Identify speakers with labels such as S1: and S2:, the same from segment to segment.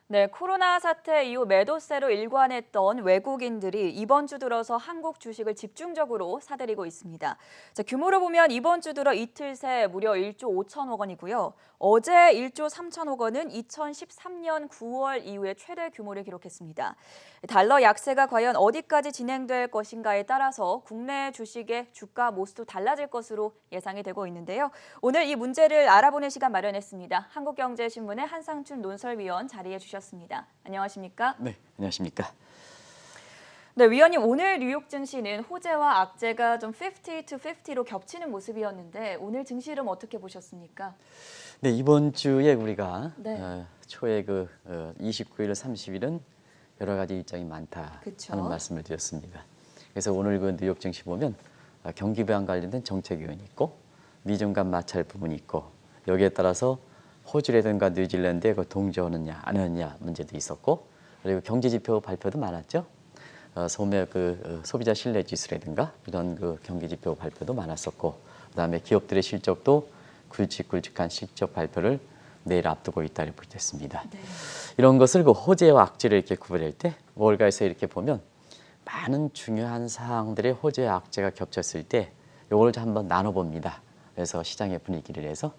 S1: 네, 코로나 사태 이후 매도세로 일관했던 외국인들이 이번 주 들어서 한국 주식을 집중적으로 사들이고 있습니다. 자, 규모로 보면 이번 주 들어 이틀 새 무려 1조 5천억 원이고요. 어제 1조 3천억 원은 2013년 9월 이후에 최대 규모를 기록했습니다. 달러 약세가 과연 어디까지 진행될 것인가에 따라서 국내 주식의 주가 모습도 달라질 것으로 예상이 되고 있는데요. 오늘 이 문제를 알아보는 시간 마련했습니다. 한국경제신문의 한상춘 논설위원 자리해 주셨습니다. 안녕하십니까?
S2: 네, 안녕하십니까.
S1: 네, 위원님 오늘 뉴욕 증시는 호재와 악재가 좀 50-50로 겹치는 모습이었는데 오늘 증시 흐름 어떻게 보셨습니까?
S2: 네, 이번 주에 우리가
S1: 네.
S2: 초에 29일, 30일은 여러 가지 일정이 많다
S1: 그쵸.
S2: 하는 말씀을 드렸습니다. 그래서 오늘 그 뉴욕 증시 보면 경기 부양 관련된 정책 요인이 있고 미중 간 마찰 부분이 있고 여기에 따라서 호주라든가 뉴질랜드에 그 동조하느냐 안 하느냐 문제도 있었고 그리고 경제 지표 발표도 많았죠. 소비자 신뢰 지수라든가 이런 그 경기 지표 발표도 많았었고 그다음에 기업들의 실적도 굵직굵직한 실적 발표를 내일 앞두고 있다고 보겠습니다.
S1: 네.
S2: 이런 것을 그 호재와 악재를 이렇게 구별할 때 월가에서 이렇게 보면 많은 중요한 사항들의 호재와 악재가 겹쳤을 때 이걸 한번 나눠봅니다. 그래서 시장의 분위기를 해서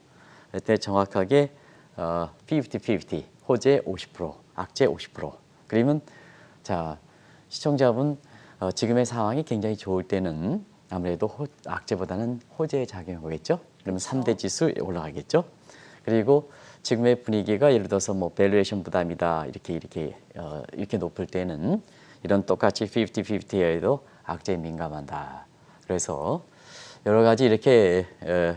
S2: 그때 정확하게 50-50 호재 50% 악재 50% 그러면 자 시청자분 지금의 상황이 굉장히 좋을 때는 아무래도 악재보다는 호재의 작용이 오겠죠. 그러면
S1: 그렇죠.
S2: 3대 지수 올라가겠죠. 그리고 지금의 분위기가 예를 들어서 뭐 밸류에이션 부담이다 이렇게 높을 때는 이런 똑같이 50-50에도 악재에 민감하다. 그래서 여러 가지 이렇게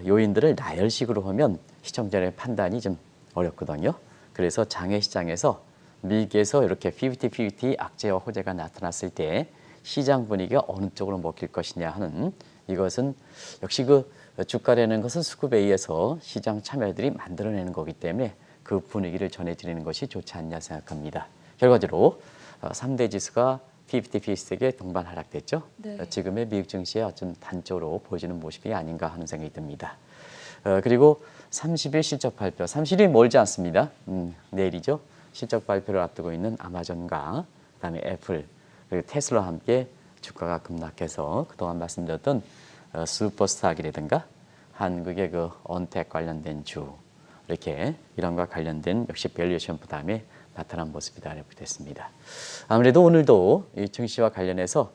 S2: 요인들을 나열식으로 하면 시청자의 판단이 좀 어렵거든요. 그래서 장외 시장에서 미국에서 이렇게 50-50 악재와 호재가 나타났을 때 시장 분위기가 어느 쪽으로 먹힐 것이냐 하는 이것은 역시 그 주가라는 것은 수급에 의해서 시장 참여들이 만들어내는 거기 때문에 그 분위기를 전해드리는 것이 좋지 않냐 생각합니다. 결과적으로 3대 지수가 50-50에 동반 하락됐죠.
S1: 네.
S2: 지금의 미국 증시의 어떤 단적으로 보여지는 모습이 아닌가 하는 생각이 듭니다. 그리고 30일 실적 발표, 30일이 멀지 않습니다. 내일이죠. 실적 발표를 앞두고 있는 아마존과 그다음에 애플, 그리고 테슬라와 함께 주가가 급락해서 그동안 말씀드렸던 슈퍼스탁이라든가 한국의 그 언택 관련된 주 이렇게 이런 것과 관련된 역시 밸류에이션 부담에 나타난 모습이다 이렇게 됐습니다. 아무래도 오늘도 이 증시와 관련해서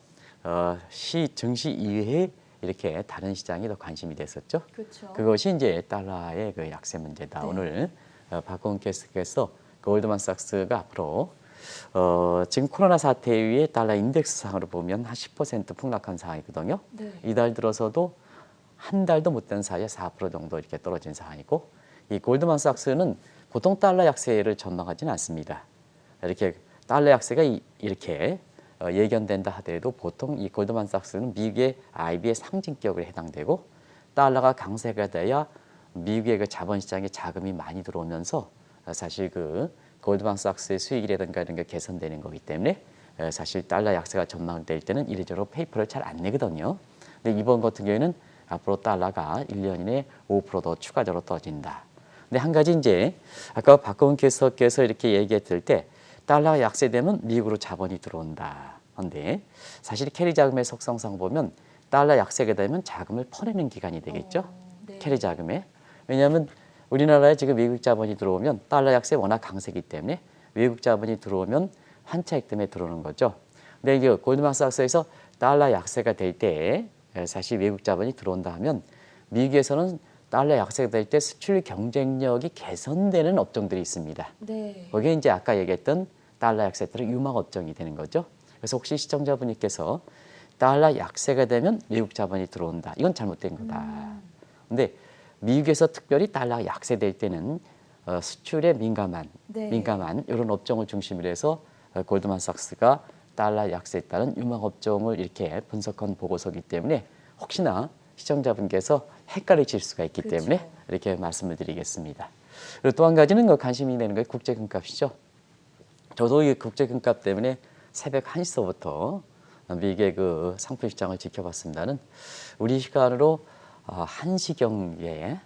S2: 증시 이외에 이렇게 다른 시장이 더 관심이 됐었죠.
S1: 그렇죠.
S2: 그것이 이제 달러의 그 약세 문제다.
S1: 네.
S2: 오늘 박홍 캐스터께서 골드만삭스가 앞으로 지금 코로나 사태 이후에 달러 인덱스 상으로 보면 한 10% 폭락한 상황이거든요.
S1: 네.
S2: 이달 들어서도 한 달도 못 된 사이에 4% 정도 이렇게 떨어진 상황이고 이 골드만삭스는 보통 달러 약세를 전망하지는 않습니다. 이렇게 달러 약세가 이렇게 예견된다 하더라도 보통 이 골드만삭스는 미국의 IB의 상징격에 해당되고 달러가 강세가 돼야 미국의 그 자본시장에 자금이 많이 들어오면서 사실 그 골드만삭스의 수익이라든가 이런 게 개선되는 거기 때문에 사실 달러 약세가 전망될 때는 이례적으로 페이퍼를 잘 안 내거든요. 근데 이번 같은 경우에는 앞으로 달러가 1년 이내에 5%더 추가적으로 떨어진다. 근데 한 가지 이제 아까 박근혜 교수께서 이렇게 얘기했을 때 달러가 약세되면 미국으로 자본이 들어온다. 그런데 사실 캐리 자금의 속성상 보면 달러 약세가 되면 자금을 퍼내는 기간이 되겠죠.
S1: 네.
S2: 캐리 자금에. 왜냐하면 우리나라에 지금 외국 자본이 들어오면 달러 약세 워낙 강세기 때문에 외국 자본이 들어오면 환차익 때문에 들어오는 거죠. 근데 이제 골드만삭스에서 달러 약세가 될 때 사실 외국 자본이 들어온다 하면 미국에서는 달러 약세가 될 때 수출 경쟁력이 개선되는 업종들이 있습니다.
S1: 네.
S2: 거기에 이제 아까 얘기했던 달러 약세 때는 유망 업종이 되는 거죠. 그래서 혹시 시청자분께서 달러 약세가 되면 외국 자본이 들어온다. 이건 잘못된 거다. 근데 미국에서 특별히 달러가 약세될 때는 수출에 민감한
S1: 네.
S2: 이런 업종을 중심으로 해서 골드만삭스가 달러 약세에 따른 유망 업종을 이렇게 분석한 보고서이기 때문에 혹시나 시청자분께서 헷갈리실 수가 있기
S1: 그렇죠.
S2: 때문에 이렇게 말씀을 드리겠습니다. 그리고 또 한 가지는 관심이 되는 게 국제금값이죠. 저도 이 국제금값 때문에 새벽 1시서부터 미국의 그 상품 시장을 지켜봤습니다는 우리 시간으로 1시경에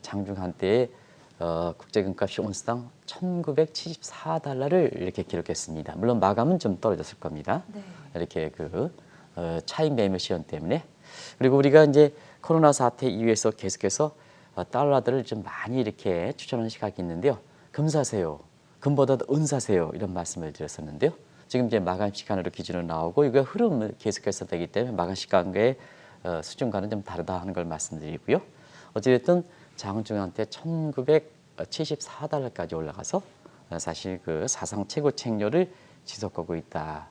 S2: 장중 한때에 국제금값이 온스당 1974달러를 이렇게 기록했습니다. 물론 마감은 좀 떨어졌을 겁니다.
S1: 네.
S2: 이렇게 차익 매매 시연 때문에. 그리고 우리가 이제 코로나 사태 이후에서 계속해서 달러들을 좀 많이 이렇게 추천하는 시각이 있는데요. 금 사세요. 금보다도 은 사세요. 이런 말씀을 드렸었는데요. 지금 이제 마감 시간으로 기준으로 나오고 이거 흐름을 계속해서 되기 때문에 마감 시간과의 수준과는 좀 다르다 하는 걸 말씀드리고요. 어찌됐든 장중한 때 1974달러까지 올라가서 사실 사상 최고 책료를 지속하고 있다.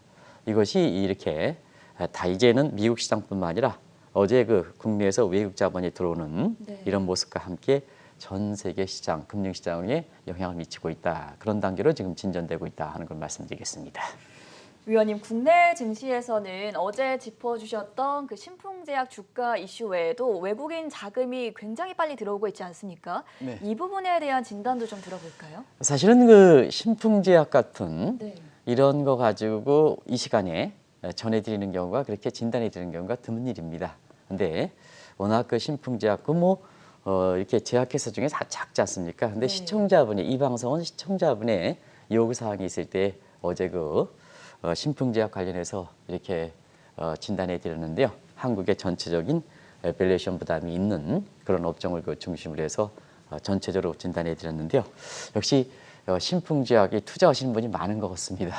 S2: 이것이 이렇게 다 이제는 미국 시장뿐만 아니라 어제 국내에서 외국 자본이 들어오는
S1: 네.
S2: 이런 모습과 함께 전 세계 시장, 금융시장에 영향을 미치고 있다. 그런 단계로 지금 진전되고 있다 하는 걸 말씀드리겠습니다.
S1: 위원님, 국내 증시에서는 어제 짚어주셨던 신풍제약 주가 이슈 외에도 외국인 자금이 굉장히 빨리 들어오고 있지 않습니까?
S2: 네.
S1: 이 부분에 대한 진단도 좀 들어볼까요?
S2: 사실은 신풍제약 같은
S1: 네.
S2: 이런 거 가지고 이 시간에 전해드리는 경우가 그렇게 진단해 드리는 경우가 드문 일입니다. 근데 워낙 신풍제약 이렇게 제약회사 중에 다 작지 않습니까? 근데
S1: 네.
S2: 이 방송은 시청자분의 요구사항이 있을 때 어제 신풍제약 관련해서 이렇게 진단해 드렸는데요. 한국의 전체적인 밸류에이션 부담이 있는 그런 업종을 중심으로 해서 전체적으로 진단해 드렸는데요. 역시 신풍제약에 투자하시는 분이 많은 것 같습니다.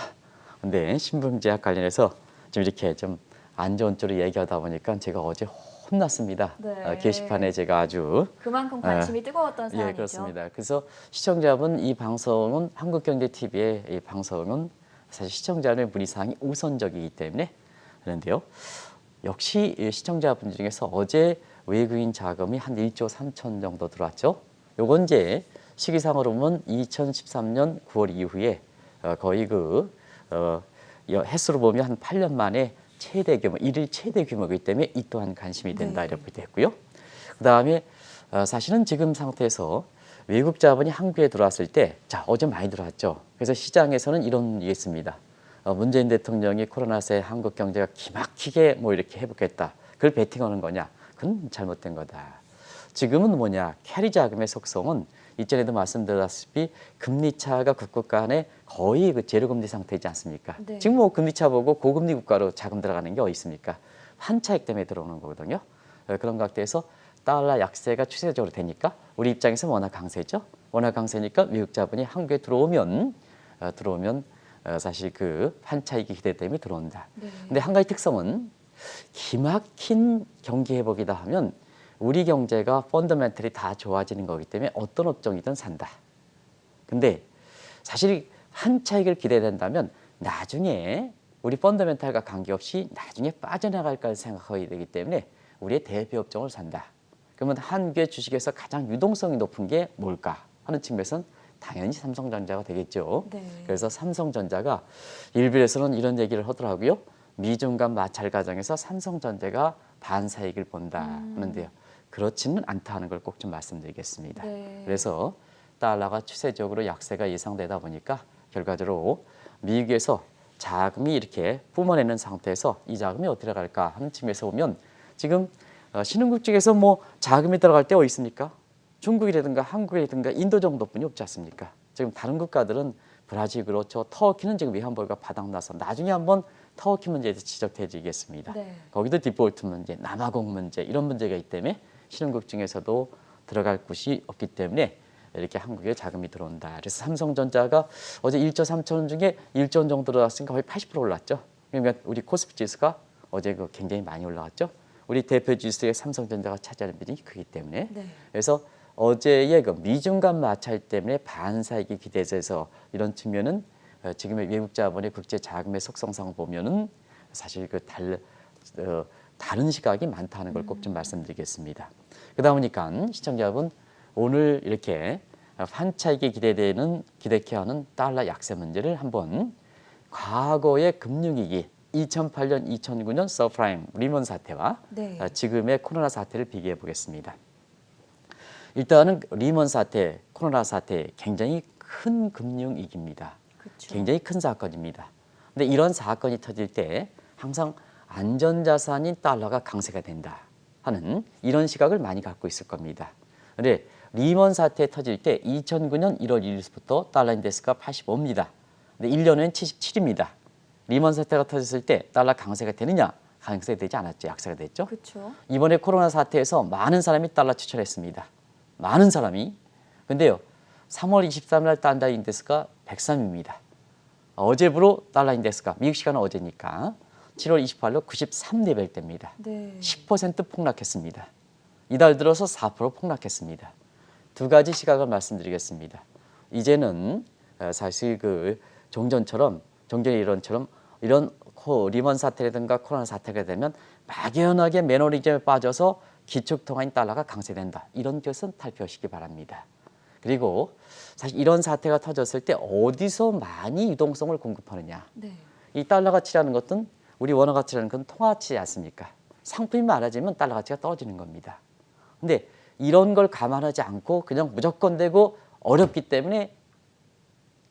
S2: 근데 신풍제약 관련해서 좀 이렇게 좀 안 좋은 쪽으로 얘기하다 보니까 제가 어제 혼났습니다.
S1: 네.
S2: 게시판에 제가 아주
S1: 그만큼 관심이 뜨거웠던 사안이죠.
S2: 예, 그렇습니다. 그래서 시청자분 이 방송은 한국경제TV의 이 방송은 사실 시청자의 문의사항이 우선적이기 때문에 그런데요. 역시 시청자분 중에서 어제 외국인 자금이 한 1조 3천 정도 들어왔죠. 요건 이제 시기상으로 보면 2013년 9월 이후에 거의 횟수로 보면 한 8년 만에 최대 규모, 일일 최대 규모이기 때문에 이 또한 관심이 된다
S1: 네.
S2: 이렇게 됐고요. 그다음에 사실은 지금 상태에서 외국 자본이 한국에 들어왔을 때, 자 어제 많이 들어왔죠. 그래서 시장에서는 이런 게 있습니다. 문재인 대통령이 코로나세 한국 경제가 기막히게 이렇게 회복했다. 그걸 베팅하는 거냐? 그건 잘못된 거다. 지금은 뭐냐? 캐리 자금의 속성은 이전에도 말씀드렸다시피 금리 차가 국가 간에 거의 제로금리 상태이지 않습니까?
S1: 네.
S2: 지금 금리 차 보고 고금리 국가로 자금 들어가는 게 어디 있습니까? 환차익 때문에 들어오는 거거든요. 그런 각도에서 달러 약세가 추세적으로 되니까 우리 입장에서 워낙 강세죠. 워낙 강세니까 외국 자본이 한국에 들어오면 사실 환차익이 기대 때문에 들어온다.
S1: 네.
S2: 근데 한 가지 특성은 기막힌 경기 회복이다 하면 우리 경제가 펀더멘털이 다 좋아지는 거기 때문에 어떤 업종이든 산다. 근데 사실 환차익을 기대된다면 나중에 우리 펀더멘털과 관계없이 나중에 빠져나갈까 생각하게 되기 때문에 우리의 대표 업종을 산다. 그러면 한국의 주식에서 가장 유동성이 높은 게 뭘까 하는 측면에서는 당연히 삼성전자가 되겠죠.
S1: 네.
S2: 그래서 삼성전자가 일부에서는 이런 얘기를 하더라고요. 미중 간 마찰 과정에서 삼성전자가 반사익을 본다 하는데요. 그렇지는 않다 하는 걸 꼭 좀 말씀드리겠습니다.
S1: 네.
S2: 그래서 달러가 추세적으로 약세가 예상되다 보니까 결과적으로 미국에서 자금이 이렇게 뿜어내는 상태에서 이 자금이 어떻게 들어갈까 하는 측면에서 보면 지금 신흥국 쪽에서 자금이 들어갈 때 어디 있습니까? 중국이라든가 한국이라든가 인도 정도뿐이 없지 않습니까? 지금 다른 국가들은 브라질 그렇죠. 터키는 지금 외환보유가 바닥나서 나중에 한번 터키 문제에서 지적해지겠습니다.
S1: 네.
S2: 거기도 디폴트 문제, 남아공 문제 이런 문제가 있기 때문에 신흥국 중에서도 들어갈 곳이 없기 때문에 이렇게 한국에 자금이 들어온다. 그래서 삼성전자가 어제 1조 3천 원 중에 1조 원 정도 들어왔으니까 거의 80% 올랐죠. 그러니까 우리 코스피 지수가 어제 굉장히 많이 올라갔죠. 우리 대표 지수에 삼성전자가 차지하는 비중이 크기 때문에
S1: 네.
S2: 그래서 어제의 미중 간 마찰 때문에 반사익이 기대돼서 이런 측면은 지금의 외국 자본의 국제 자금의 속성상 보면은 사실 다른 시각이 많다는 걸 꼭 좀 말씀드리겠습니다. 그러다 보니까 시청자분 오늘 이렇게 환차익이 기대케 하는 달러 약세 문제를 한번 과거의 금융위기 2008년, 2009년 서프라임 리먼 사태와
S1: 네.
S2: 지금의 코로나 사태를 비교해 보겠습니다. 일단은 리먼 사태, 코로나 사태 굉장히 큰 금융위기입니다.
S1: 그렇죠.
S2: 굉장히 큰 사건입니다. 근데 이런 사건이 터질 때 항상 안전자산인 달러가 강세가 된다 하는 이런 시각을 많이 갖고 있을 겁니다. 근데 리먼 사태 터질 때 2009년 1월 1일부터 달러 인덱스가 85입니다. 근데 1년 후엔 77입니다. 리먼 사태가 터졌을 때 달러 강세가 되느냐? 강세가 되지 않았죠. 약세가 됐죠.
S1: 그렇죠.
S2: 이번에 코로나 사태에서 많은 사람이 달러 추천했습니다. 많은 사람이. 근데요. 3월 23일 날 달러 인덱스가 103입니다. 어제부로 달러 인덱스가 미국 시간은 어제니까 7월 28일로 93레벨대입니다.
S1: 네.
S2: 10% 폭락했습니다. 이달 들어서 4% 폭락했습니다. 두 가지 시각을 말씀드리겠습니다. 이제는 사실 그 종전의 이론처럼 이런 리먼 사태라든가 코로나 사태가 되면 막연하게 매너리즘에 빠져서 기축통화인 달러가 강세된다. 이런 것은 탈피하시기 바랍니다. 그리고 사실 이런 사태가 터졌을 때 어디서 많이 유동성을 공급하느냐.
S1: 네.
S2: 이 달러 가치라는 것은 우리 원화 가치라는 건 통화치 않습니까? 상품이 많아지면 달러 가치가 떨어지는 겁니다. 근데 이런 걸 감안하지 않고 그냥 무조건 되고 어렵기 때문에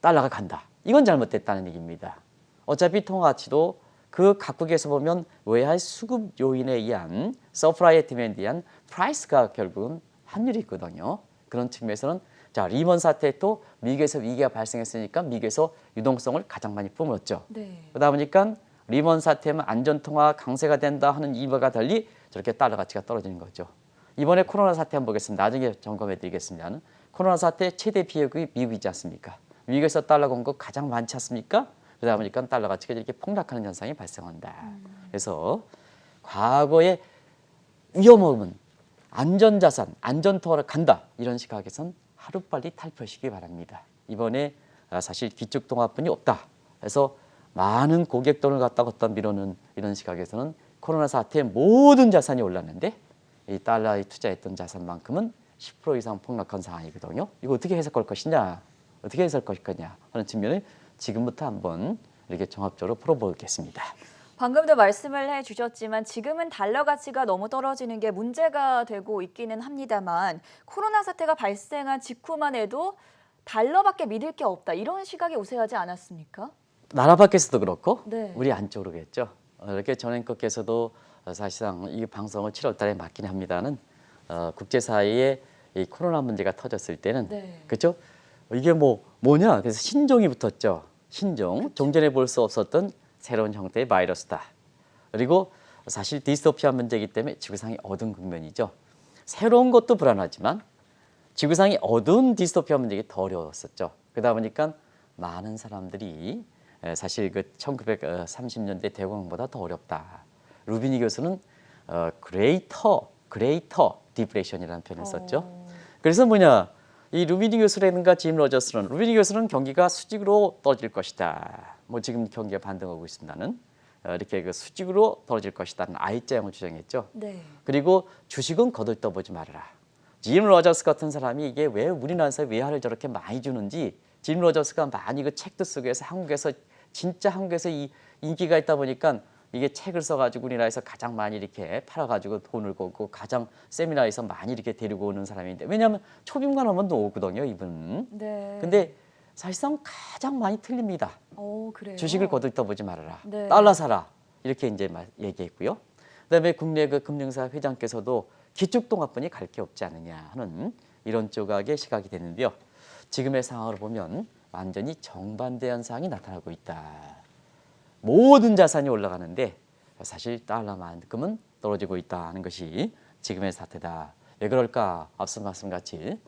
S2: 달러가 간다. 이건 잘못됐다는 얘기입니다. 어차피 통화 가치도 그 각국에서 보면 외화의 수급 요인에 의한 서프라이 앤 디맨드에 의한 프라이스가 결국은 환율이 있거든요. 그런 측면에서는 자, 리먼 사태 또 미국에서 위기가 발생했으니까 미국에서 유동성을 가장 많이 뿜었죠.
S1: 네.
S2: 그러다 보니까 리먼 사태면 안전통화 강세가 된다 하는 이유와 달리 저렇게 달러 가치가 떨어지는 거죠. 이번에 코로나 사태 한번 보겠습니다. 나중에 점검해 드리겠습니다. 코로나 사태 최대 피해국이 미국이지 않습니까? 미국에서 달러 공급 가장 많지 않습니까? 그러다 보니까 달러 가치가 이렇게 폭락하는 현상이 발생한다. 그래서 과거에 위험하면 안전자산, 안전통화를 간다. 이런 시각에선 하루빨리 탈피하시기 바랍니다. 이번에 사실 기축통화뿐이 없다. 그래서 많은 고객 돈을 갖다 밀어넣는 이런 시각에서는 코로나 사태에 모든 자산이 올랐는데 이 달러에 투자했던 자산만큼은 10% 이상 폭락한 상황이거든요. 이거 어떻게 해석할 것이냐, 어떻게 해석할 거냐 하는 측면을 지금부터 한번 이렇게 종합적으로 풀어보겠습니다.
S1: 방금도 말씀을 해주셨지만 지금은 달러 가치가 너무 떨어지는 게 문제가 되고 있기는 합니다만 코로나 사태가 발생한 직후만 해도 달러밖에 믿을 게 없다. 이런 시각이 우세하지 않았습니까?
S2: 나라 밖에서도 그렇고
S1: 네.
S2: 우리 안쪽으로겠죠. 이렇게 전 앵커께서도 사실상 이 방송을 7월 달에 맡긴 합니다는 국제사회에 이 코로나 문제가 터졌을 때는
S1: 네.
S2: 그렇죠? 이게 뭐냐? 그래서 신종이 붙었죠. 신종, 종전에 볼 수 없었던 새로운 형태의 바이러스다. 그리고 사실 디스토피아 문제이기 때문에 지구상이 어두운 국면이죠. 새로운 것도 불안하지만 지구상이 어두운 디스토피아 문제가 더 어려웠었죠. 그러다 보니까 많은 사람들이 사실 그 1930년대 대공황보다 더 어렵다. 루비니 교수는 그레이터 디프레션이라는 표현을 썼죠. 그래서 뭐냐? 이 루비니 교수라든가 짐 로저스는 루비니 교수는 경기가 수직으로 떨어질 것이다. 뭐 지금 경기가 반등하고 있습니다는 이렇게 그 수직으로 떨어질 것이다는 I자형을 주장했죠.
S1: 네.
S2: 그리고 주식은 거들떠보지 말아라. 짐 로저스 같은 사람이 이게 왜 우리나라에서 외화를 저렇게 많이 주는지 짐 로저스가 많이 그 책도 쓰고 해서 한국에서 이 인기가 있다 보니까 이게 책을 써가지고 우리나라에서 가장 많이 이렇게 팔아가지고 돈을 벌고 가장 세미나에서 많이 이렇게 데리고 오는 사람인데 왜냐하면 초빙만 하면 오거든요 이분은.
S1: 네.
S2: 근데 사실상 가장 많이 틀립니다.
S1: 그래요.
S2: 주식을 거들떠보지 말아라.
S1: 네.
S2: 달러 사라. 이렇게 이제 얘기했고요. 그다음에 국내 그 금융사 회장께서도 기축통화뿐이 갈 게 없지 않느냐 하는 이런 조각의 시각이 되는데요. 지금의 상황을 보면 완전히 정반대 현상이 나타나고 있다. 모든 자산이 올라가는데 사실 달러만큼은 떨어지고 있다는 것이 지금의 사태다. 왜 그럴까? 앞서 말씀같이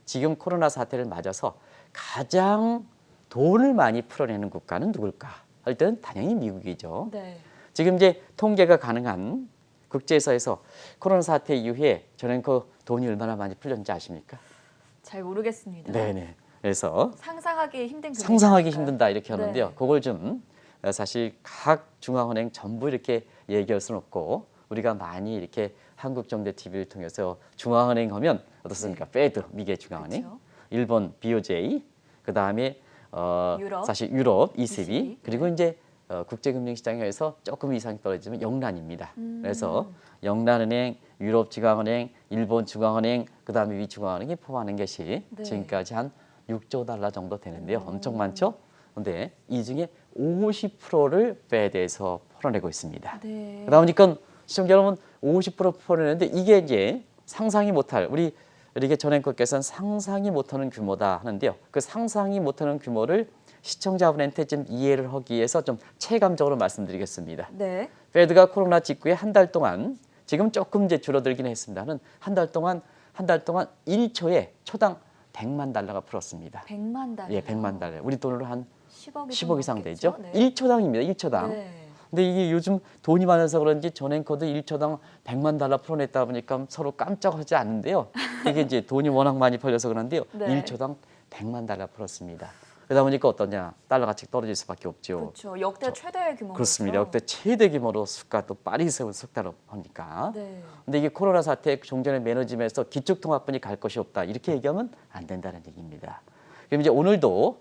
S2: 지금 코로나 사태를 맞아서 가장 돈을 많이 풀어내는 국가는 누굴까? 할 때는 당연히 미국이죠.
S1: 네.
S2: 지금 이제 통계가 가능한 국제사에서 코로나 사태 이후에 저는 그 돈이 얼마나 많이 풀렸는지 아십니까?
S1: 잘 모르겠습니다.
S2: 네네. 그래서
S1: 상상하기 힘든 금액이
S2: 상상하기
S1: 아닐까요?
S2: 힘든다 이렇게 하는데요.
S1: 네.
S2: 그걸 좀 사실 각 중앙은행 전부 이렇게 얘기할 수는 없고 우리가 많이 이렇게 한국정대 TV를 통해서 중앙은행 하면 어떻습니까? 페드 미국의 중앙은행,
S1: 그렇죠.
S2: 일본 BOJ, 그 다음에
S1: 유럽.
S2: 사실 유럽 ECB,
S1: ECB.
S2: 그리고 이제 국제금융시장에서 조금 이상이 떨어지면 영란입니다. 그래서 영란은행, 유럽중앙은행, 일본 중앙은행, 그 다음에 미중앙은행이 포함하는 것이
S1: 네.
S2: 지금까지 한 6조 달러 정도 되는데요. 엄청 많죠? 그런데 이 중에 50%를 페드에서 풀어내고 있습니다.
S1: 네.
S2: 그러다 보니까 시청자 여러분 50% 풀어내는데 이게 이제 상상이 못할 우리 이렇게 전 앵커께서는 상상이 못하는 규모다 하는데요. 그 상상이 못하는 규모를 시청자분한테 좀 이해를 하기 위해서 좀 체감적으로 말씀드리겠습니다.
S1: 네.
S2: 페드가 코로나 직후에 한 달 동안 지금 조금 이제 줄어들긴 했습니다는 한 달 동안 1초에 초당 100만 달러가 풀었습니다.
S1: 100만 달러.
S2: 예, 100만 달러. 우리 돈으로 한
S1: 10억
S2: 이상
S1: 넘겠죠?
S2: 되죠.
S1: 네.
S2: 1초당입니다. 1초당.
S1: 네.
S2: 근데 이게 요즘 돈이 많아서 그런지 전 앵커도 1초당 100만 달러 풀어냈다 보니까 서로 깜짝하지 않는데요. 이게 이제 돈이 워낙 많이 벌려서 그런데요.
S1: 네.
S2: 1초당 100만 달러 풀었습니다. 그러다 보니까 어떠냐? 달러 가치 떨어질 수밖에 없죠.
S1: 그렇죠. 역대 최대의 규모죠.
S2: 그렇습니다. 역대 최대 규모로 수가 또 파리 세운 수가로 하니까.
S1: 네.
S2: 근데 이게 코로나 사태 종전에 매너짐에서 기축통화뿐이 갈 것이 없다. 이렇게 얘기하면 안 된다는 얘기입니다. 그럼 이제 오늘도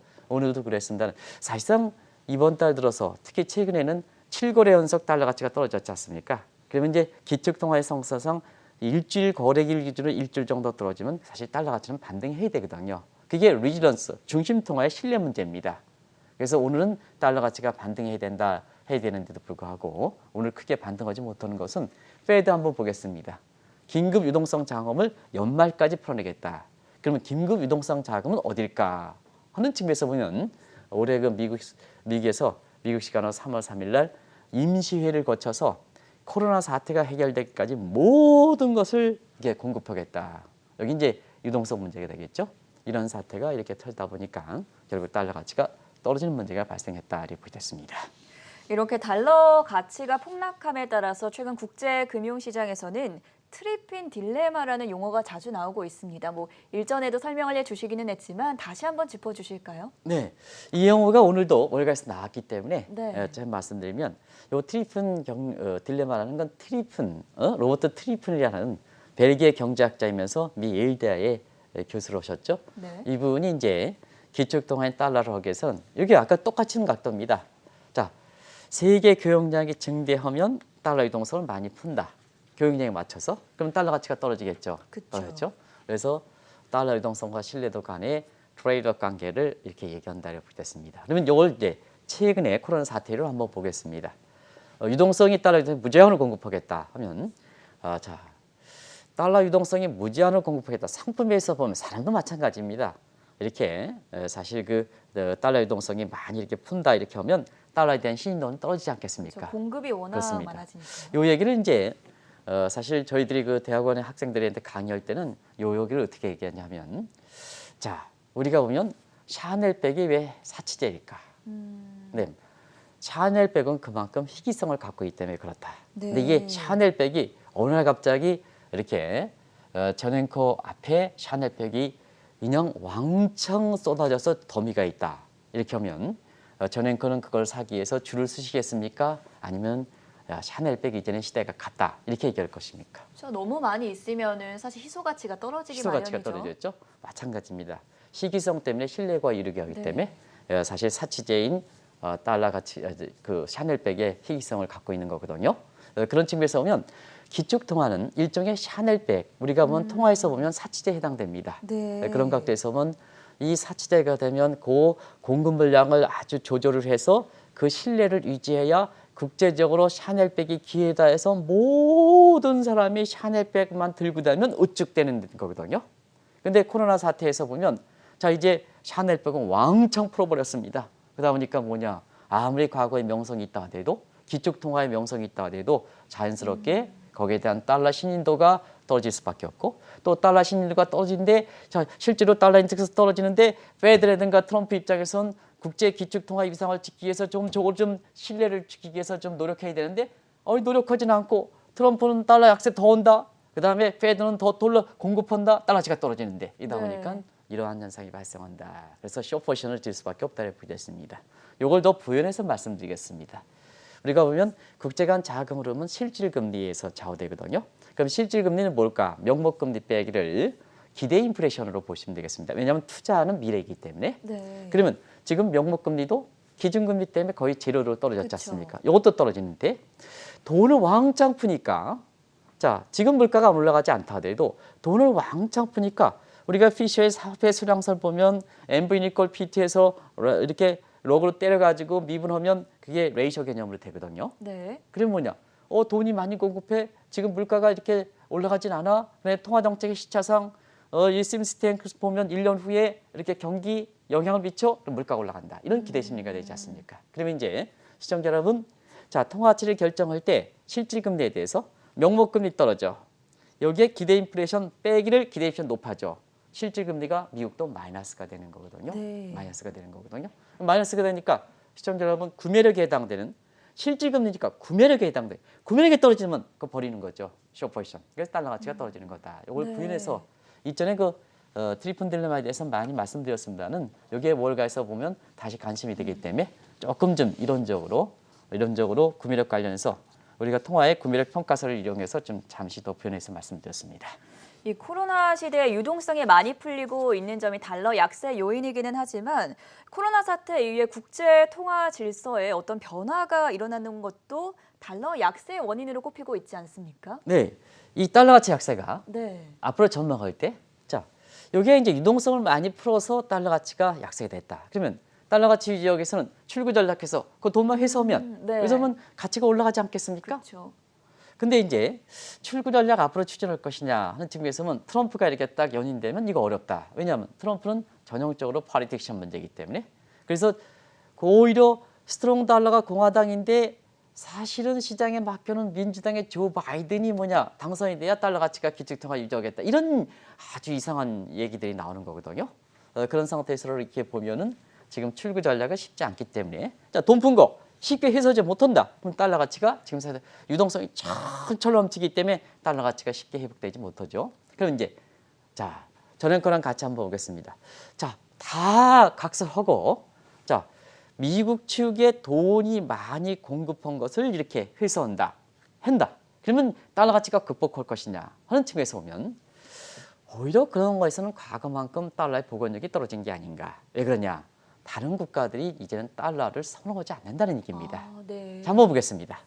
S2: 그랬습니다. 사실상 이번 달 들어서 특히 최근에는 7거래 연속 달러 가치가 떨어졌지 않습니까? 그러면 이제 기축통화의 성사상 일주일 거래일 기준으로 일주일 정도 떨어지면 사실 달러 가치는 반등해야 되거든요. 그게 리지런스, 중심 통화의 신뢰 문제입니다. 그래서 오늘은 달러 가치가 반등해야 해야 되는데도 불구하고 오늘 크게 반등하지 못하는 것은 페드 한번 보겠습니다. 긴급 유동성 자금을 연말까지 풀어내겠다. 그러면 긴급 유동성 자금은 어딜까 하는 측면에서 보면 올해 그 미국에서 미국 시간으로 3월 3일 날 임시회를 거쳐서 코로나 사태가 해결되기까지 모든 것을 이게 공급하겠다. 여기 이제 유동성 문제가 되겠죠. 이런 사태가 이렇게 터지다 보니까 결국 달러 가치가 떨어지는 문제가 발생했다 이렇게 보겠습니다.
S1: 이렇게 달러 가치가 폭락함에 따라서 최근 국제 금융시장에서는 트리핀 딜레마라는 용어가 자주 나오고 있습니다. 뭐 일전에도 설명을 해주시기는 했지만 다시 한번 짚어주실까요?
S2: 네, 이 용어가 오늘도 월가에서 나왔기 때문에
S1: 네.
S2: 제가 말씀드리면 이 트리핀 딜레마라는 건 로버트 트리핀이라는 벨기에 경제학자이면서 미 예일대학의 교수로 오셨죠.
S1: 네.
S2: 이분이 이제 기축통화인 달러를 하기 위해서는 여기 아까 똑같은 각도입니다. 자, 세계 교역량이 증대하면 달러 유동성을 많이 푼다. 교역량에 맞춰서 그럼 달러 가치가 떨어지겠죠.
S1: 그쵸.
S2: 떨어졌죠. 그래서 달러 유동성과 신뢰도 간의 트레이드업 관계를 이렇게 얘기한다고 보겠습니다. 그러면 이걸 이제 최근에 코로나 사태를 한번 보겠습니다. 유동성이 달러 유동성이 무제한으로 공급하겠다 하면 자, 달러 유동성이 무제한으로 공급하겠다. 상품에서 보면 사람도 마찬가지입니다. 이렇게 사실 그 달러 유동성이 많이 이렇게 푼다 이렇게 하면 달러에 대한 신인도는 떨어지지 않겠습니까?
S1: 그렇죠. 공급이 워낙
S2: 그렇습니다.
S1: 많아지니까.
S2: 요 얘기를 이제 사실 저희들이 그 대학원의 학생들한테 강의할 때는 요 얘기를 어떻게 얘기하냐면 자, 우리가 보면 샤넬백이 왜 사치제일까? 네. 샤넬백은 그만큼 희귀성을 갖고 있기 때문에 그렇다.
S1: 네.
S2: 근데 이게 샤넬백이 어느 날 갑자기 이렇게 전 앵커 앞에 샤넬백이 그냥 왕창 쏟아져서 더미가 있다. 이렇게 하면 전 앵커는 그걸 사기 위해서 줄을 서시겠습니까? 아니면 샤넬백 이전의 시대가 갔다. 이렇게 얘기할 것입니까?
S1: 그렇죠. 너무 많이 있으면은 사실 희소 가치가 떨어지기
S2: 희소 가치가
S1: 마련이죠.
S2: 떨어졌죠. 마찬가지입니다. 시기성 때문에 신뢰가 이루게 하기
S1: 네.
S2: 때문에 사실 사치제인 달러 가치 그 샤넬백의 희귀성을 갖고 있는 거거든요. 그런 측면에서 보면 기축통화는 일종의 샤넬백 우리가 보면 통화에서 보면 사치제에 해당됩니다.
S1: 네.
S2: 그런 각도에서 보면 이 사치제가 되면 그 공급 물량을 아주 조절을 해서 그 신뢰를 유지해야 국제적으로 샤넬백이 기회다 해서 모든 사람이 샤넬백만 들고 다니면 우측되는 거거든요. 근데 코로나 사태에서 보면 자 이제 샤넬백은 왕창 풀어버렸습니다. 그러다 보니까 뭐냐 아무리 과거에 명성이 있다 하더라도 기축통화의 명성이 있다 하더라도 자연스럽게 거기에 대한 달러 신인도가 떨어질 수밖에 없고 또 달러 신인도가 떨어지는데 자 실제로 달러 인덱스 떨어지는데 페드라든가 트럼프 입장에선 국제 기축통화 위상을 지키기 위해서 저걸 좀 신뢰를 지키기 위해서 좀 노력해야 되는데 노력하지는 않고 트럼프는 달러 약세 더 온다. 그다음에 페드는 더 돌려 공급한다. 달러치가 떨어지는데 이다 보니까
S1: 네.
S2: 이러한 현상이 발생한다. 그래서 숏포지션을 들 수밖에 없다고 보겠습니다. 이걸 더 부연해서 말씀드리겠습니다. 우리가 보면 국제 간 자금 흐름은 실질 금리에서 좌우되거든요. 그럼 실질 금리는 뭘까? 명목 금리 빼기를 기대 인플레이션으로 보시면 되겠습니다. 왜냐하면 투자는 미래이기 때문에.
S1: 네.
S2: 그러면 지금 명목 금리도 기준금리 때문에 거의 제로로 떨어졌지
S1: 그쵸.
S2: 않습니까? 이것도 떨어지는데 돈을 왕창 푸니까 자 지금 물가가 안 올라가지 않다 하더라도 돈을 왕창 푸니까 우리가 피셔의 사회 수량설 보면 MV 니콜 PT에서 이렇게 로그로 때려가지고 미분하면 그게 레이셔 개념으로 되거든요.
S1: 네.
S2: 그러면 뭐냐? 돈이 많이 공급해 지금 물가가 이렇게 올라가진 않아. 그래 통화 정책의 시차상 이 심스탱크스 보면 1년 후에 이렇게 경기 영향을 미쳐 물가가 올라간다. 이런 기대 심리가 되지 않습니까? 그러면 이제 시청자 여러분, 자, 통화치를 결정할 때 실질금리에 대해서 명목금리 떨어져. 여기에 기대 인플레이션 빼기를 기대 인플레이션 높아져. 실질금리가 미국도 마이너스가 되는 거거든요.
S1: 네.
S2: 마이너스가 되는 거거든요. 마이너스가 되니까 시청자 여러분, 구매력에 해당되는 실질금리니까 구매력에 해당돼. 구매력이 떨어지면 그거 버리는 거죠. 숏포지션. 그래서 달러 가치가 떨어지는 거다. 이걸
S1: 네.
S2: 구인해서 이전에 그 트리폰 딜레마에 대해서 많이 말씀드렸습니다는 여기에 월가에서 보면 다시 관심이 되기 때문에 조금 좀 이론적으로 구매력 관련해서 우리가 통화의 구매력 평가서를 이용해서 좀 잠시 더 표현해서 말씀드렸습니다.
S1: 이 코로나 시대에 유동성이 많이 풀리고 있는 점이 달러 약세 요인이기는 하지만 코로나 사태 이후에 국제 통화 질서에 어떤 변화가 일어나는 것도 달러 약세의 원인으로 꼽히고 있지 않습니까?
S2: 네, 이 달러 가치 약세가
S1: 네.
S2: 앞으로 전망할 때, 자, 여기에 이제 유동성을 많이 풀어서 달러 가치가 약세가 됐다. 그러면 달러 가치 지역에서는 출구 전략해서 그 돈만 회수하면
S1: 네.
S2: 회수하면 가치가 올라가지 않겠습니까?
S1: 그렇죠.
S2: 근데 이제 출구 전략 앞으로 추진할 것이냐 하는 측면에서는 트럼프가 이렇게 딱 연임되면 이거 어렵다. 왜냐하면 트럼프는 전형적으로 파리틱션 문제이기 때문에. 그래서 오히려 스트롱 달러가 공화당인데 사실은 시장에 맡겨놓은 민주당의 조 바이든이 당선이 돼야 달러 가치가 기축통화 유지하겠다. 이런 아주 이상한 얘기들이 나오는 거거든요. 그런 상태에서 이렇게 보면은 지금 출구 전략은 쉽지 않기 때문에, 자, 돈 푼 거 쉽게 해소하지 못한다. 그럼 달러 가치가 지금 사실 유동성이 철철 넘치기 때문에 달러 가치가 쉽게 회복되지 못하죠. 그럼 이제 자, 전행 거랑 같이 한번 보겠습니다. 자, 다 각설하고, 자, 미국 측에 돈이 많이 공급한 것을 이렇게 회수한다. 그러면 달러 가치가 극복할 것이냐 하는 측면에서 보면 오히려 그런 거에서는 과거만큼 달러의 복원력이 떨어진 게 아닌가. 왜 그러냐? 다른 국가들이 이제는 달러를 선호하지 않는다는 얘기입니다.
S1: 네.
S2: 자, 한번 보겠습니다.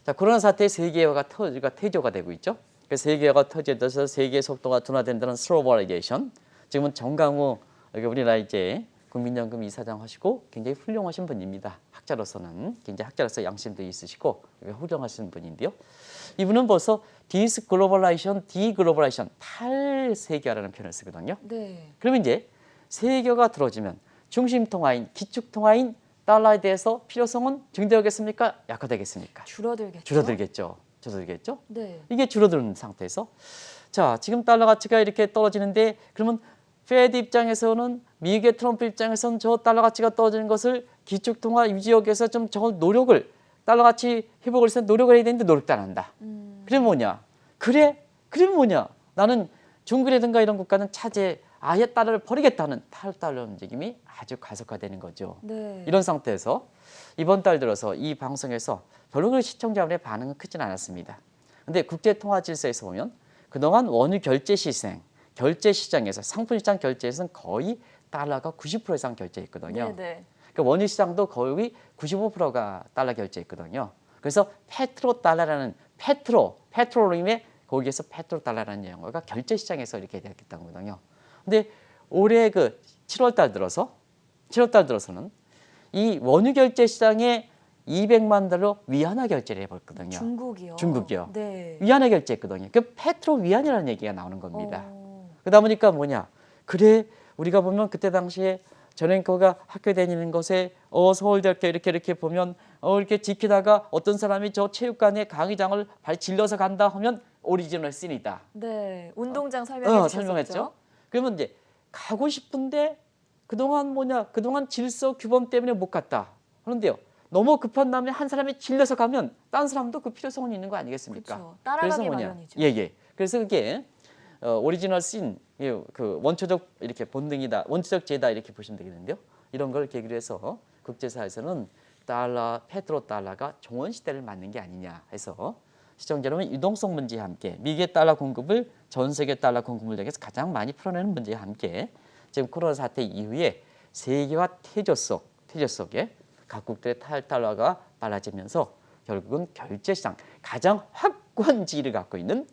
S2: 자, 코로나 사태에 세계화가 태조가 되고 있죠. 그 세계화가 터져서 세계 속도가 둔화된다는 슬로벌라이제이션. 지금은 정강우 우리나라 이제 국민연금 이사장 하시고 굉장히 훌륭하신 분입니다. 학자로서는 굉장히 학자로서 양심도 있으시고 훌륭하신 분인데요. 이분은 벌써 디스글로벌라이제이션, 디글로벌라이제이션, 탈세계화라는 표현을 쓰거든요.
S1: 네.
S2: 그러면 이제 세계화가 들어지면 중심 통화인, 기축 통화인 달러에 대해서 필요성은 증대하겠습니까? 약화되겠습니까?
S1: 줄어들겠죠.
S2: 줄어들겠죠?
S1: 네.
S2: 이게 줄어드는 상태에서, 자, 지금 달러 가치가 이렇게 떨어지는데 그러면 페드 입장에서는, 미국의 트럼프 입장에서는 저 달러 가치가 떨어지는 것을 기축 통화 유지하기 위해서 좀 저 노력을, 달러 가치 회복을 위해서 노력을 해야 되는데 노력도 안 한다. 그럼 뭐냐? 그럼 뭐냐? 나는 중국이라든가 이런 국가는 차제 아예 달러를 버리겠다는 탈달러 움직임이 아주 가속화되는 거죠.
S1: 네.
S2: 이런 상태에서 이번 달 들어서 이 방송에서 별로 그 시청자분의 반응은 크진 않았습니다. 근데 국제 통화 질서에서 보면 그동안 원유 결제 시장에서 상품 시장 결제에서는 거의 달러가 90% 이상 결제했거든요.
S1: 네.
S2: 그러니까 원유 시장도 거의 95%가 달러 결제했거든요. 그래서 페트로달러라는 페트로림의 거기에서 페트로달러라는 영어가 결제 시장에서 이렇게 됐다는 거거든요. 근데 올해 그 7월 달 들어서는 이 원유 결제 시장에 200만 달러 위안화 결제를 해버렸거든요. 중국이요.
S1: 네.
S2: 위안화 결제했거든요. 그 페트로 위안이라는 얘기가 나오는 겁니다.
S1: 어.
S2: 그러다 보니까 뭐냐? 그래, 우리가 보면 그때 당시에 전앵커가 학교 다니는 곳에 서울대학교 이렇게 보면 이렇게 지키다가 어떤 사람이 저 체육관에 강의장을 발 질러서 간다 하면 오리지널 씬이다.
S1: 네. 운동장 설명해 주셨죠.
S2: 설명했죠. 그러면 이제 가고 싶은데 그동안 질서 규범 때문에 못 갔다. 그런데요, 너무 급한 다음에 한 사람이 질려서 가면 다른 사람도 그 필요성은 있는 거 아니겠습니까?
S1: 그렇죠. 따라가기
S2: 그래서
S1: 마련이죠.
S2: 예. 그래서 그게 오리지널 씬, 그 원초적 이렇게 본능이다, 원초적 죄다 이렇게 보시면 되겠는데요. 이런 걸 계기로 해서 국제사에서는 페트로 달러가 종원 시대를 맞는 게 아니냐 해서 시청자 여러분, 유동성 문제와 함께 미국의 달러 공급을 전 세계 달러 공급을 통해서 가장 많이 풀어내는 문제와 함께 지금 코로나 사태 이후에 세계화 태조 속에 각국들의 탈달러가 빨라지면서 결국은 결제시장 가장 확고한 지위를 갖고 있는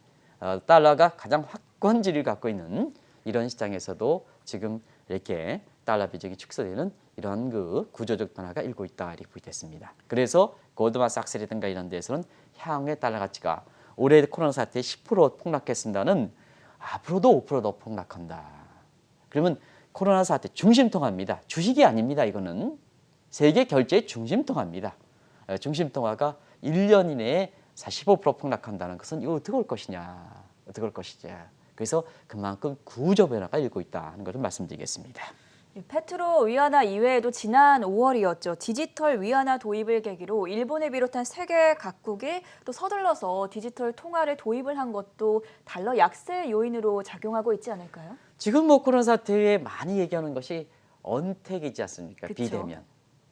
S2: 달러가 가장 확고한 지위를 갖고 있는 이런 시장에서도 지금 이렇게 달러 비중이 축소되는 이런 그 구조적 변화가 일고 있다 이렇게 보겠습니다. 그래서 골드만삭스라든가 이런 데서는 향후의 달러 가치가 올해 코로나 사태에 10% 폭락했습니다는 앞으로도 5%더 폭락한다. 그러면 코로나 사태 중심통화입니다. 주식이 아닙니다. 이거는 세계 결제의 중심통화입니다. 중심통화가 1년 이내에 15% 폭락한다는 것은 이거 어떻게 올 것이냐, 어떻게 올 것이냐. 그래서 그만큼 구조 변화가 일고 있다는 것을 말씀드리겠습니다.
S1: 페트로 위안화 이외에도 지난 5월이었죠. 디지털 위안화 도입을 계기로 일본을 비롯한 세계 각국이 또 서둘러서 디지털 통화를 도입을 한 것도 달러 약세 요인으로 작용하고 있지 않을까요?
S2: 지금 뭐 코로나 사태에 많이 얘기하는 것이 언택이지 않습니까?
S1: 그쵸.
S2: 비대면.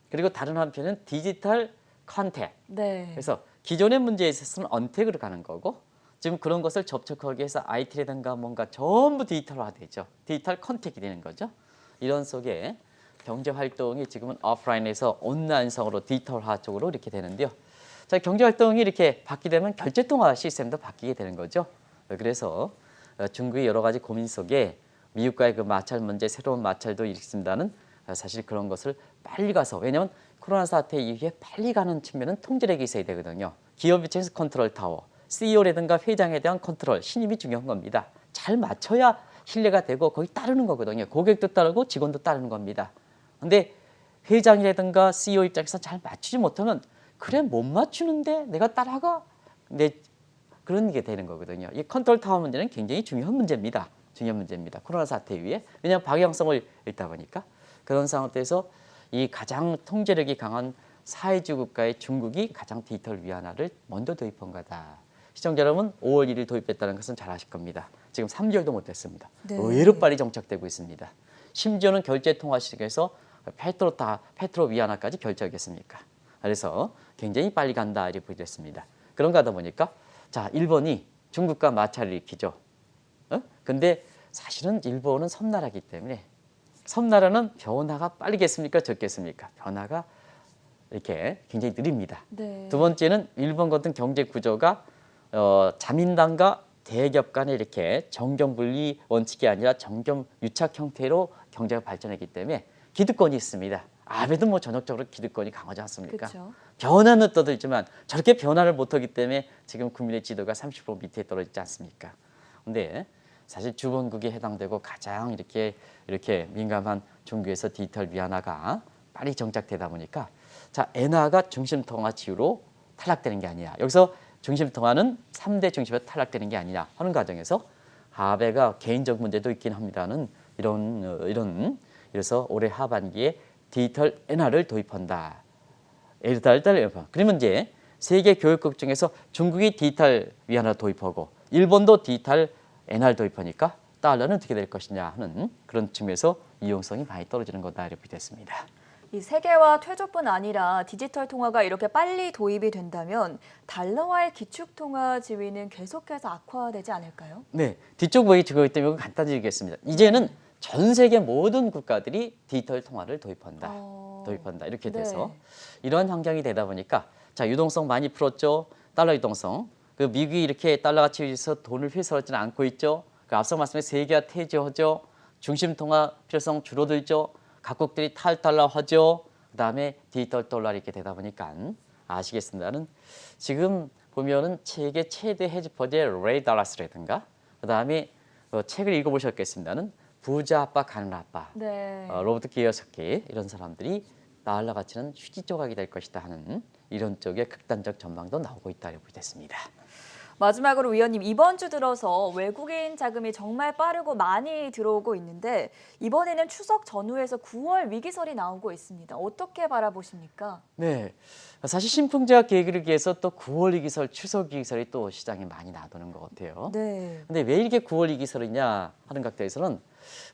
S2: 그리고 다른 한편은 디지털 컨택.
S1: 네.
S2: 그래서 기존의 문제에 있어서는 언택으로 가는 거고 지금 그런 것을 접촉하기 위해서 IT라든가 뭔가 전부 디지털화되죠. 디지털 컨택이 되는 거죠. 이런 속에 경제 활동이 지금은 오프라인에서 온라인성으로 디지털화 쪽으로 이렇게 되는데요. 자, 경제 활동이 이렇게 바뀌게 되면 결제 통화 시스템도 바뀌게 되는 거죠. 그래서 중국의 여러 가지 고민 속에 미국과의 그 마찰 문제, 새로운 마찰도 일으킨다는 사실 그런 것을 빨리 가서, 왜냐하면 코로나 사태 이후에 빨리 가는 측면은 통제력이 있어야 되거든요. 기업 입장에서 컨트롤 타워, CEO라든가 회장에 대한 컨트롤, 신임이 중요한 겁니다. 잘 맞춰야 신뢰가 되고 거기 따르는 거거든요. 고객도 따르고 직원도 따르는 겁니다. 근데 회장이라든가 CEO 입장에서 잘 맞추지 못하면 그래 못 맞추는데 내가 따라가? 그런 게 되는 거거든요. 이 컨트롤 타워 문제는 굉장히 중요한 문제입니다. 중요한 문제입니다. 코로나 사태 이후에. 왜냐하면 방향성을 잃다 보니까. 그런 상태에서 이 가장 통제력이 강한 사회주의 국가의 중국이 가장 디지털 위안화를 먼저 도입한 거다. 시청자 여러분, 5월 1일 도입했다는 것은 잘 아실 겁니다. 지금 3개월도 못 됐습니다.
S1: 네.
S2: 의외로 빨리 정착되고 있습니다. 심지어는 결제 통화 시장에서 페트로 위안화까지 결제하겠습니까? 그래서 굉장히 빨리 간다 이렇게 보여졌습니다. 그런가 하다 보니까 자, 일본이 중국과 마찰을 일으키죠. 근데 사실은 일본은 섬나라이기 때문에 섬나라는 변화가 빠르겠습니까? 적겠습니까? 변화가 이렇게 굉장히 느립니다.
S1: 네.
S2: 두 번째는 일본 같은 경제 구조가 자민당과 대기업 간에 이렇게 정경분리 원칙이 아니라 정경유착 형태로 경제가 발전했기 때문에 기득권이 있습니다. 아베도 뭐 전역적으로 기득권이 강하지 않습니까?
S1: 그렇죠.
S2: 변화는 떠들지만 저렇게 변화를 못하기 때문에 지금 국민의 지도가 30% 밑에 떨어지지 않습니까? 근데 사실 주변국에 해당되고 가장 이렇게 민감한 중국에서 디지털 위안화가 빨리 정착되다 보니까 자, 엔화가 중심통화 지유로 탈락되는 게 아니냐. 여기서 중심통화는 3대 중심에서 탈락되는 게 아니냐 하는 과정에서 아베가 개인적 문제도 있긴 합니다는 그래서 올해 하반기에 디지털 엔화를 도입한다. 그러면 이제 세계 교역국 중에서 중국이 디지털 위안화 도입하고 일본도 디지털 엔화를 도입하니까 달러는 어떻게 될 것이냐 하는 그런 측면에서 이용성이 많이 떨어지는 거다 이렇게 됐습니다.
S1: 이 세계화 퇴조뿐 아니라 디지털 통화가 이렇게 빨리 도입이 된다면 달러와의 기축 통화 지위는 계속해서 악화되지 않을까요?
S2: 네, 뒤쪽 보기 주거기 때문에 간단해지겠습니다. 이제는 전 세계 모든 국가들이 디지털 통화를 도입한다. 이렇게 돼서
S1: 네.
S2: 이런 환경이 되다 보니까 자, 유동성 많이 풀었죠. 달러 유동성. 그 미국이 이렇게 달러 가치 위해서 돈을 회수하지는 않고 있죠. 그 앞서 말씀드린 세계화 퇴조하죠. 중심 통화 필요성 줄어들죠. 각국들이 탈달러하죠. 그다음에 디지털 달러 이렇게 되다 보니까 아시겠습니다는 지금 보면은 세계 최대 헤지 펀드의 레이 달라스라든가 그다음에 책을 읽어보셨겠습니다는 부자 아빠 가는 아빠
S1: 네.
S2: 로버트 기어스키 이런 사람들이 달러 가치는 휴지 조각이 될 것이다 하는 이런 쪽의 극단적 전망도 나오고 있다고 됐습니다.
S1: 마지막으로 위원님, 이번 주 들어서 외국인 자금이 정말 빠르고 많이 들어오고 있는데 이번에는 추석 전후에서 9월 위기설이 나오고 있습니다. 어떻게 바라보십니까?
S2: 네, 사실 신풍제가 계기를 위해서 또 9월 위기설, 추석 위기설이 또 시장에 많이 나도는 것 같아요.
S1: 네.
S2: 근데 왜 이렇게 9월 위기설이냐 하는 각도에서는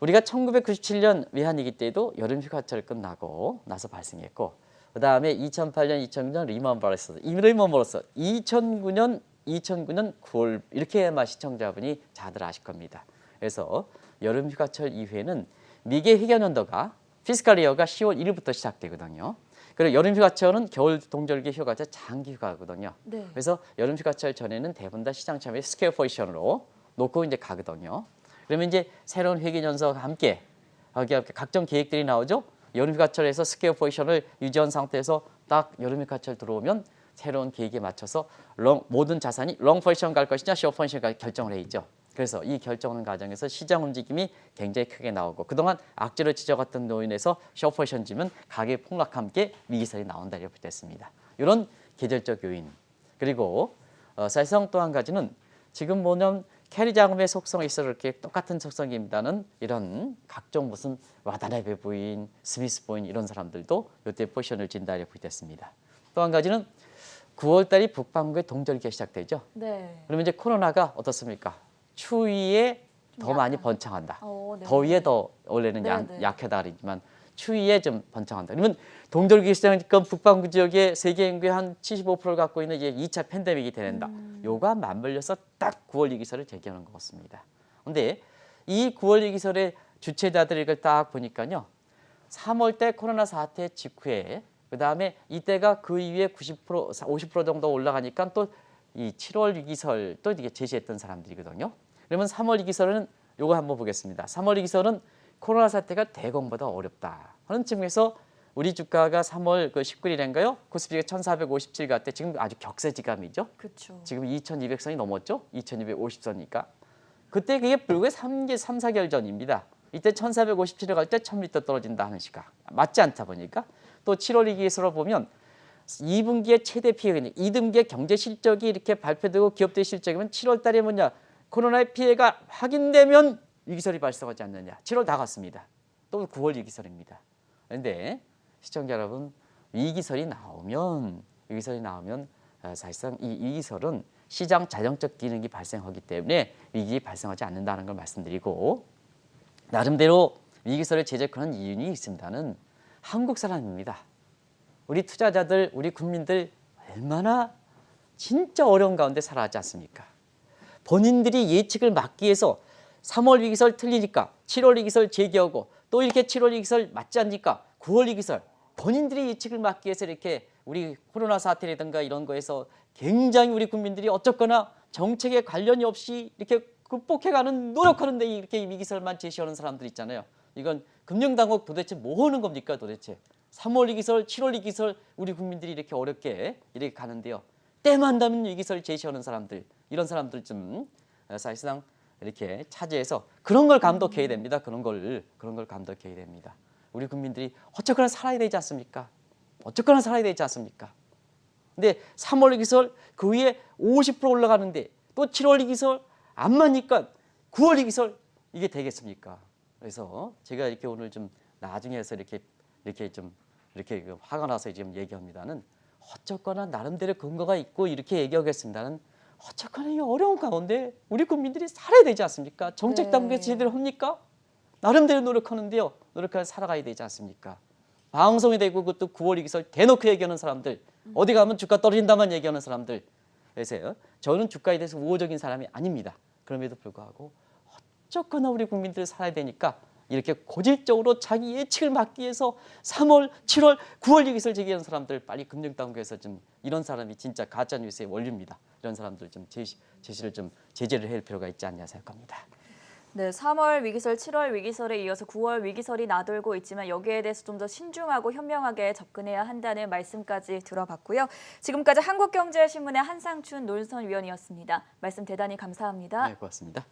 S2: 우리가 1997년 외환위기 때도 여름 휴가철 끝나고 나서 발생했고 그다음에 2008년, 2009년 리먼 브라더스, 2009년 9월 이렇게 아마 시청자분이 다들 아실 겁니다. 그래서 여름 휴가철 이후에는 미개 회계연도가 피스칼 이어가 10월 1일부터 시작되거든요. 그리고 여름 휴가철은 겨울 동절기 휴가철 장기 휴가거든요.
S1: 네.
S2: 그래서 여름 휴가철 전에는 대부분 다 시장 참여 스퀘어 포지션으로 놓고 이제 가거든요. 그러면 이제 새로운 회계 연서와 함께 각종 계획들이 나오죠. 여름 휴가철에서 스퀘어 포지션을 유지한 상태에서 딱 여름 휴가철 들어오면 새로운 계획에 맞춰서 모든 자산이 롱 포지션 갈 것이냐 숏 포지션 갈 결정을 해 있죠. 그래서 이 결정하는 과정에서 시장 움직임이 굉장히 크게 나오고 그동안 악재로 지적했던 요인에서 셔퍼션즘은 가격 폭락과 함께 위기설이 나온다 이렇게 됐습니다. 이런 계절적 요인 그리고 사실상 또 한 가지는 지금 보면 캐리 자금의 속성이 있어 이렇게 똑같은 속성입니다는 이런 각종 무슨 와다나베 부인, 스미스 부인 이런 사람들도 이때 포지션을 진다 이렇게 됐습니다. 또 한 가지는 9월 달이 북반구에 동절기가 시작되죠.
S1: 네.
S2: 그러면 이제 코로나가 어떻습니까? 추위에 더
S1: 약간.
S2: 많이 번창한다.
S1: 네.
S2: 더위에 더 원래는
S1: 네.
S2: 약하다 그러지만 추위에 좀 번창한다. 그러면 동절기 시작하니까 북반구 지역의 세계 인구의 한 75%를 갖고 있는 이제 2차 팬데믹이 되는다. 요가 맞물려서 딱 9월 위기설을 제기하는 것 같습니다. 그런데 이 9월 위기설의 주체자들 이걸 딱 보니까요. 3월 때 코로나 사태 직후에 그다음에 이때가 그 이후에 90% 50% 정도 올라가니까 또 이 7월 위기설 또 이게 제시했던 사람들이거든요. 그러면 3월 위기설은 요거 한번 보겠습니다. 3월 위기설은 코로나 사태가 대공보다 어렵다 하는 측면에서 우리 주가가 3월 그 19일인가요? 코스피가 1457 갔대. 지금 아주 격세지감이죠.
S1: 그렇죠.
S2: 지금 2200선이 넘었죠. 2250선이니까. 그때 그게 불과 3, 4개월 전입니다. 이때 1457을 갈 때 1000m 떨어진다 하는 시각. 맞지 않다 보니까 또 7월 위기설을 보면 2분기의 최대 피해가 2분기의 경제 실적이 이렇게 발표되고 기업들의 실적이면 7월 달에 뭐냐 코로나의 피해가 확인되면 위기설이 발생하지 않느냐. 7월 다 갔습니다. 또 9월 위기설입니다. 그런데 시청자 여러분 위기설이 나오면 사실상 이 위기설은 시장 자정적 기능이 발생하기 때문에 위기 발생하지 않는다는 걸 말씀드리고 나름대로 위기설을 제작하는 이유는 있습니다는 한국 사람입니다. 우리 투자자들, 우리 국민들 얼마나 진짜 어려운 가운데 살아가지 않습니까? 본인들이 예측을 막기 위해서 3월 위기설 틀리니까 7월 위기설 제기하고 또 이렇게 7월 위기설 맞지 않니까 9월 위기설 본인들이 예측을 막기 위해서 이렇게 우리 코로나 사태라든가 이런 거에서 굉장히 우리 국민들이 어쨌거나 정책에 관련이 없이 이렇게 극복해가는 노력하는데 이렇게 위기설만 제시하는 사람들 있잖아요. 이건 금융당국 도대체 뭐 하는 겁니까 도대체. 3월 위기설, 7월 위기설 우리 국민들이 이렇게 어렵게 이렇게 가는데요. 때만 되면 위기설 제시하는 사람들 이런 사람들 좀 사실상 이렇게 차지해서 그런 걸 감독해야 됩니다. 그런 걸 감독해야 됩니다. 우리 국민들이 어쨌거나 살아야 되지 않습니까? 어쨌거나 살아야 되지 않습니까? 근데 3월 위기설 그 위에 50% 올라가는데 또 7월 위기설 안 맞니까 9월 위기설 이게 되겠습니까? 그래서 제가 이렇게 오늘 좀 나중에서 이렇게 화가 나서 지금 얘기합니다는 어쨌거나 나름대로 근거가 있고 이렇게 얘기하겠습니다는 어쨌거나 이 어려운 가운데 우리 국민들이 살아야 되지 않습니까? 정책 당국에서 제대로 합니까? 나름대로 노력하는데요. 노력해서 살아가야 되지 않습니까? 방송이 되고 그것도 9월 위기설 대놓고 얘기하는 사람들 어디 가면 주가 떨어진다만 얘기하는 사람들 그래서요. 저는 주가에 대해서 우호적인 사람이 아닙니다. 그럼에도 불구하고 어쨌거나 우리 국민들 살아야 되니까 이렇게 고질적으로 자기 예측을 막기 위해서 3월, 7월, 9월 위기설 제기하는 사람들 빨리 금융당국에서 좀 이런 사람이 진짜 가짜뉴스의 원류입니다. 이런 사람들 좀 제재를 할 필요가 있지 않냐 생각합니다.
S1: 네, 3월 위기설, 7월 위기설에 이어서 9월 위기설이 나돌고 있지만 여기에 대해서 좀 더 신중하고 현명하게 접근해야 한다는 말씀까지 들어봤고요. 지금까지 한국경제신문의 한상춘 논설위원이었습니다. 말씀 대단히 감사합니다.
S2: 네, 고맙습니다.